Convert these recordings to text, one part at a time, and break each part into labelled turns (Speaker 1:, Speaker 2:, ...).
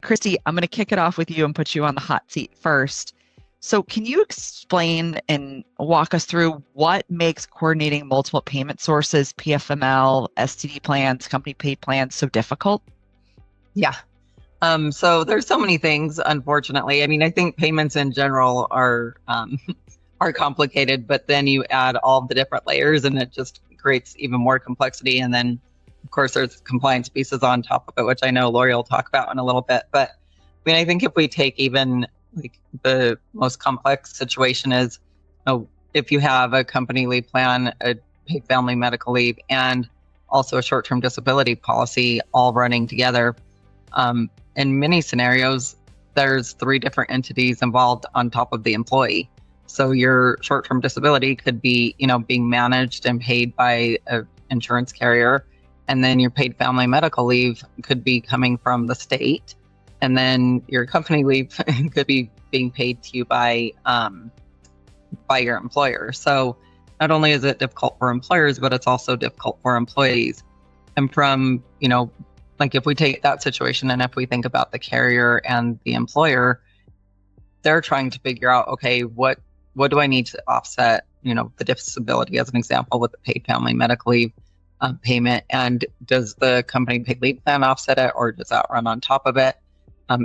Speaker 1: Christy, I'm going to kick it off with you and put you on the hot seat first. So can you explain and walk us through what makes coordinating multiple payment sources, PFML, STD plans, company paid plans so difficult?
Speaker 2: Yeah. So there's so many things, unfortunately. I mean, I think payments in general are complicated, but then you add all the different layers and it just creates even more complexity. And then, of course, there's compliance pieces on top of it, which I know Lori will talk about in a little bit. But I mean, I think if we take even like the most complex situation is, if you have a company leave plan, a paid family medical leave, and also a short-term disability policy all running together, in many scenarios, there's 3 different entities involved on top of the employee. So your short-term disability could be, being managed and paid by an insurance carrier. And then your paid family medical leave could be coming from the state. And then your company leave could be being paid to you by your employer. So not only is it difficult for employers, but it's also difficult for employees. And from, like if we take that situation and if we think about the carrier and the employer, they're trying to figure out, okay, what do I need to offset, the disability as an example with the paid family medical leave payment, and does the company paid leave plan offset it, or does that run on top of it?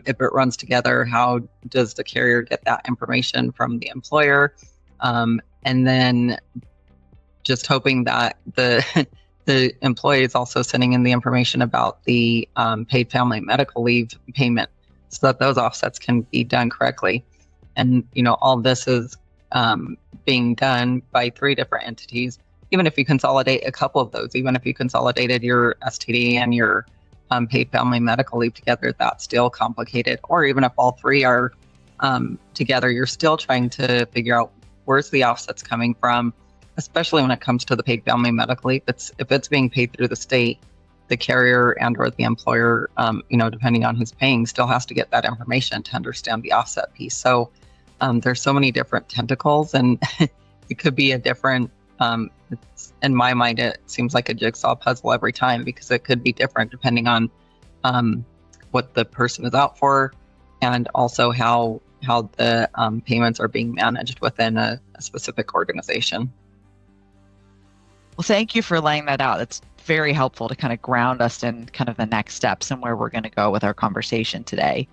Speaker 2: If it runs together, how does the carrier get that information from the employer? And then just hoping that the employee is also sending in the information about the paid family medical leave payment so that those offsets can be done correctly. And, all this is being done by 3 different entities. Even if you consolidate a couple of those, even if you consolidated your STD and your paid family medical leave together, that's still complicated. Or even if all 3 are together, you're still trying to figure out where's the offsets coming from, especially when it comes to the paid family medical leave. If it's being paid through the state, the carrier and or the employer, depending on who's paying, still has to get that information to understand the offset piece. So there's so many different tentacles, and it could be a different, in my mind, it seems like a jigsaw puzzle every time, because it could be different depending on what the person is out for, and also how the payments are being managed within a specific organization.
Speaker 1: Well, thank you for laying that out. It's very helpful to kind of ground us in kind of the next steps and where we're going to go with our conversation today.